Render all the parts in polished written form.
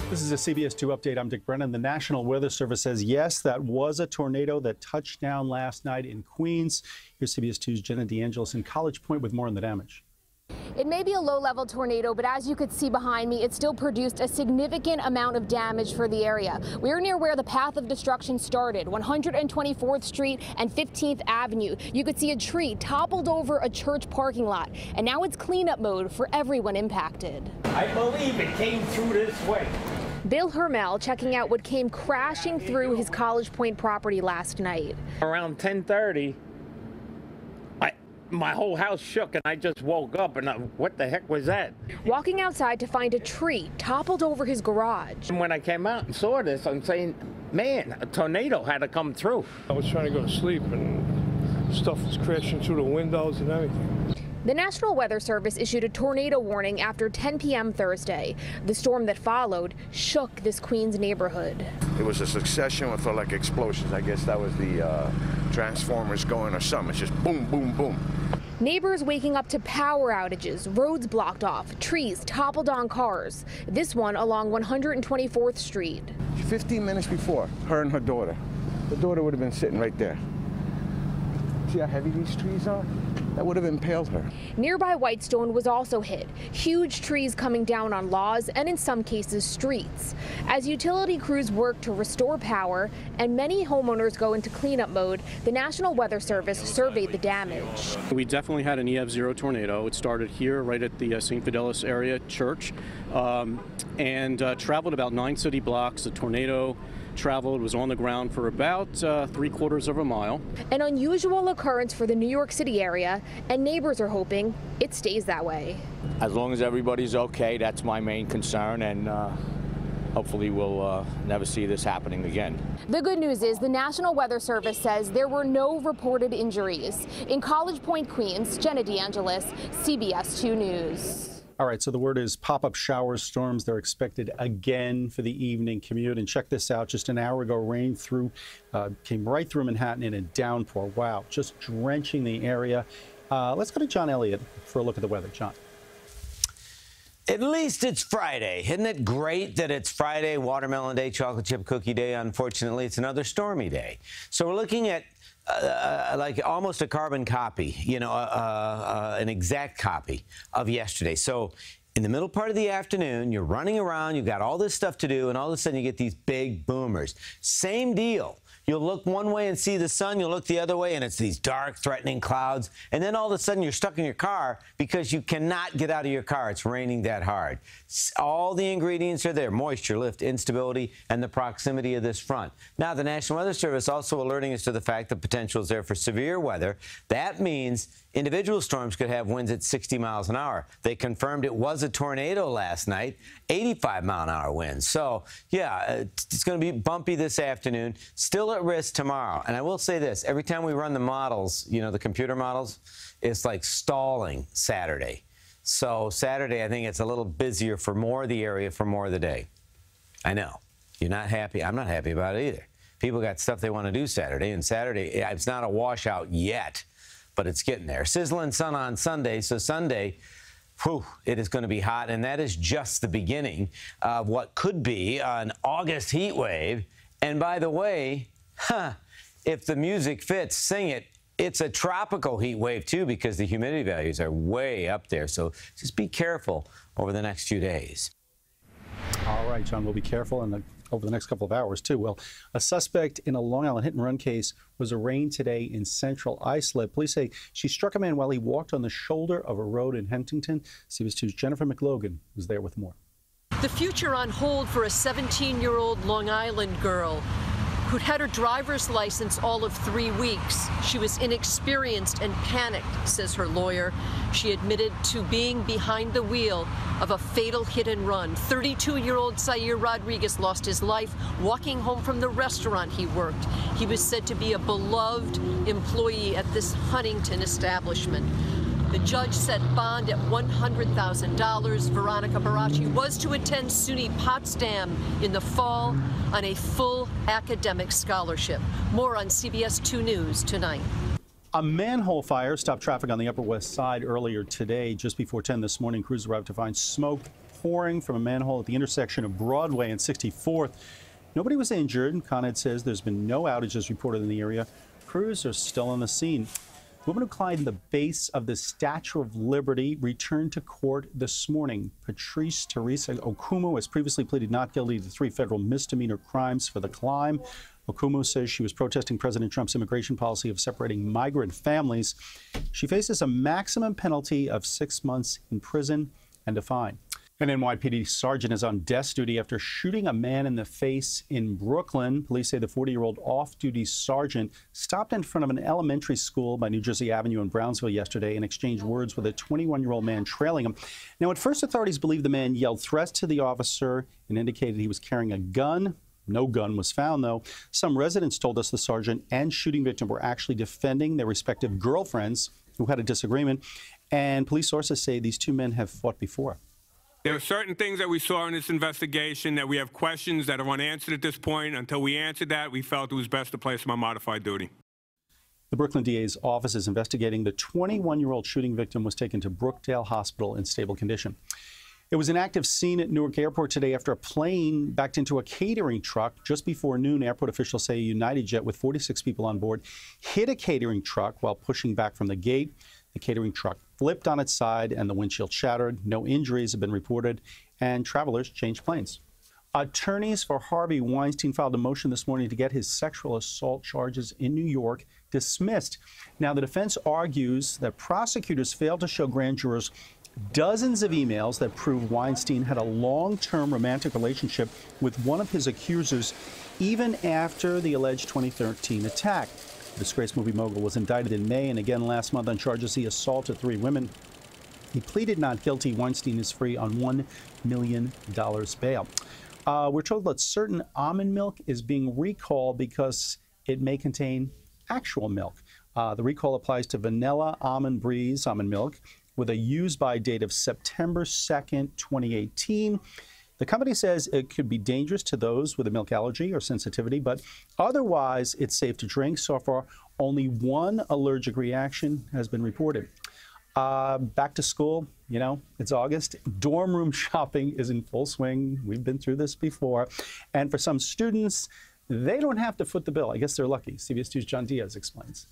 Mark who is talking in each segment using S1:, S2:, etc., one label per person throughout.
S1: This is a CBS2 update. I'm Dick Brennan. The National Weather Service says, yes, that was a tornado that touched down last night in Queens. Here's CBS2's Jenna DeAngelis in College Point with more on the damage.
S2: It may be a low-level tornado, but as you could see behind me, it still produced a significant amount of damage for the area. We're near where the path of destruction started, 124th Street and 15th Avenue. You could see a tree toppled over a church parking lot, and now it's cleanup mode for everyone impacted.
S3: I believe it came through this way.
S2: Bill Hermel checking out what came crashing through his College Point property last night.
S3: Around 10:30, my whole house shook and I just woke up and what the heck was that?
S2: Walking outside to find a tree toppled over his garage.
S3: And when I came out and saw this, I'm saying, man, a tornado had to come through.
S4: I was trying to go to sleep and stuff was crashing through the windows and everything.
S2: The National Weather Service issued a tornado warning after 10 p.m. Thursday. The storm that followed shook this Queens neighborhood.
S5: It was a succession of like explosions. I guess that was the transformers going or something. It's just boom, boom, boom.
S2: Neighbors waking up to power outages, roads blocked off, trees toppled on cars. This one along 124th Street.
S5: 15 minutes before, her and her daughter. The daughter would have been sitting right there. See how heavy these trees are? That would have impaled her.
S2: Nearby Whitestone was also hit. Huge trees coming down on laws and in some cases streets. As utility crews work to restore power and many homeowners go into cleanup mode, the National Weather Service surveyed the damage.
S6: We definitely had an EF0 tornado. It started here right at the St. Fidelis area church and traveled about 9 city blocks. The tornado was on the ground for about 3/4 of a mile.
S2: An unusual occurrence for the New York City area, and neighbors are hoping it stays that way.
S7: As long as everybody's okay, that's my main concern, and hopefully we'll never see this happening again.
S2: The good news is the National Weather Service says there were no reported injuries. In College Point, Queens, Jenna DeAngelis, CBS2 News.
S1: All right, so the word is pop-up showers, storms. They're expected again for the evening commute. And check this out. Just an hour ago, rain came right through Manhattan in a downpour. Wow, just drenching the area. Let's go to John Elliott for a look at the weather. John.
S8: At least it's Friday. Isn't it great that it's Friday, watermelon day, chocolate chip cookie day? Unfortunately, it's another stormy day. So we're looking at like almost a carbon copy, an exact copy of yesterday. So in the middle part of the afternoon, you're running around, you've got all this stuff to do, and all of a sudden you get these big boomers. Same deal. You'll look one way and see the sun, you'll look the other way, and it's these dark, threatening clouds. And then all of a sudden you're stuck in your car because you cannot get out of your car. It's raining that hard. All the ingredients are there: moisture, lift, instability, and the proximity of this front. Now, the National Weather Service also alerting us to the fact that potential is there for severe weather. That means individual storms could have winds at 60 miles an hour. They confirmed it was a tornado last night, 85-mile-an-hour winds. So, yeah, it's going to be bumpy this afternoon, still at risk tomorrow. And I will say this, every time we run the models, the computer models, it's like stalling Saturday. So Saturday, I think it's a little busier for more of the area for more of the day. I know. You're not happy. I'm not happy about it either. People got stuff they want to do Saturday, and Saturday, it's not a washout yet, but it's getting there. Sizzling sun on Sunday, so Sunday, whew, it is going to be hot, and that is just the beginning of what could be an August heat wave. And by the way, if the music fits, sing it. It's a tropical heat wave, too, because the humidity values are way up there. So just be careful over the next few days.
S1: All right, John, we'll be careful over the next couple of hours, too. Well, a suspect in a Long Island hit-and-run case was arraigned today in Central Islip. Police say she struck a man while he walked on the shoulder of a road in Huntington. CBS2's Jennifer McLogan was there with more.
S9: The future on hold for a 17-year-old Long Island girl who'd had her driver's license all of 3 weeks. She was inexperienced and panicked, says her lawyer. She admitted to being behind the wheel of a fatal hit and run. 32-year-old Zaire Rodriguez lost his life walking home from the restaurant he worked. He was said to be a beloved employee at this Huntington establishment. The judge set bond at $100,000. Veronica Baracci was to attend SUNY Potsdam in the fall on a full academic scholarship. More on CBS 2 News tonight.
S1: A manhole fire stopped traffic on the Upper West Side earlier today. Just before 10 this morning, crews arrived to find smoke pouring from a manhole at the intersection of Broadway and 64th. Nobody was injured. Con Ed says there's been no outages reported in the area. Crews are still on the scene. The woman who climbed the base of the Statue of Liberty returned to court this morning. Patrice Teresa Okumu has previously pleaded not guilty to 3 federal misdemeanor crimes for the climb. Okumu says she was protesting President Trump's immigration policy of separating migrant families. She faces a maximum penalty of 6 months in prison and a fine. An NYPD sergeant is on desk duty after shooting a man in the face in Brooklyn. Police say the 40-year-old off-duty sergeant stopped in front of an elementary school by New Jersey Avenue in Brownsville yesterday and exchanged words with a 21-year-old man trailing him. Now, at first, authorities believe the man yelled threats to the officer and indicated he was carrying a gun. No gun was found, though. Some residents told us the sergeant and shooting victim were actually defending their respective girlfriends who had a disagreement. And police sources say these 2 men have fought before.
S10: There are certain things that we saw in this investigation that we have questions that are unanswered at this point. Until we answered that, we felt it was best to place him on modified duty.
S1: The Brooklyn DA's office is investigating. The 21-year-old shooting victim was taken to Brookdale Hospital in stable condition. It was an active scene at Newark Airport today after a plane backed into a catering truck just before noon. Airport officials say a United jet with 46 people on board hit a catering truck while pushing back from the gate. The catering truck flipped on its side and the windshield shattered. No injuries have been reported, and travelers changed planes. Attorneys for Harvey Weinstein filed a motion this morning to get his sexual assault charges in New York dismissed. Now, the defense argues that prosecutors failed to show grand jurors dozens of emails that prove Weinstein had a long-term romantic relationship with one of his accusers, even after the alleged 2013 attack. The disgraced movie mogul was indicted in May and again last month on charges he assaulted 3 women. He pleaded not guilty. Weinstein is free on $1 million bail. We're told that certain almond milk is being recalled because it may contain actual milk. The recall applies to Vanilla Almond Breeze almond milk with a use-by date of September 2nd, 2018. The company says it could be dangerous to those with a milk allergy or sensitivity, but otherwise it's safe to drink. So far, only 1 allergic reaction has been reported. Back to school, you know, it's August. Dorm room shopping is in full swing. We've been through this before. And for some students, they don't have to foot the bill. I guess they're lucky. CBS 2's John Diaz explains.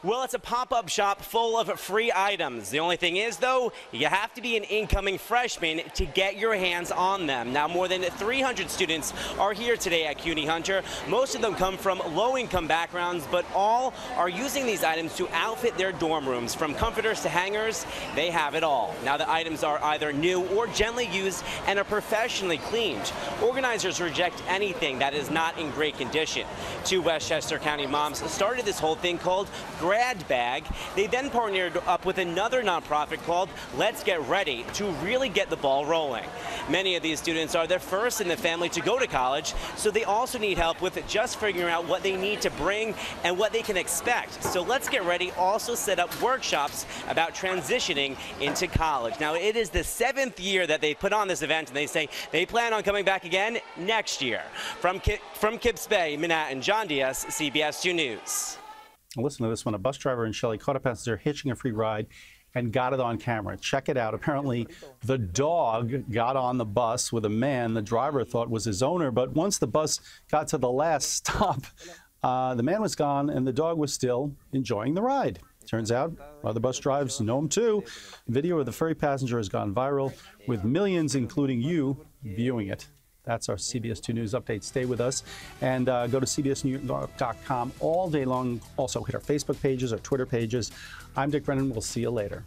S11: Well, it's a pop-up shop full of free items. The only thing is, though, you have to be an incoming freshman to get your hands on them. Now, more than 300 students are here today at CUNY Hunter. Most of them come from low-income backgrounds, but all are using these items to outfit their dorm rooms. From comforters to hangers, they have it all. Now, the items are either new or gently used and are professionally cleaned. Organizers reject anything that is not in great condition. 2 Westchester County moms started this whole thing called Grad Bag. They then partnered up with another nonprofit called Let's Get Ready to really get the ball rolling. Many of these students are the first in the family to go to college, so they also need help with just figuring out what they need to bring and what they can expect. So Let's Get Ready also set up workshops about transitioning into college. Now, it is the 7th year that they put on this event, and they say they plan on coming back again next year. From Kips Bay, Manhattan, John Diaz, CBS 2 News.
S1: Listen to this one. A bus driver in Shelley caught a passenger hitching a free ride and got it on camera. Check it out. Apparently, the dog got on the bus with a man the driver thought was his owner, but once the bus got to the last stop, the man was gone and the dog was still enjoying the ride. Turns out other bus drivers know him too. Video of the ferry passenger has gone viral, with millions, including you, viewing it. That's our CBS 2 News update. Stay with us and go to cbsnewyork.com all day long. Also hit our Facebook pages, our Twitter pages. I'm Dick Brennan. We'll see you later.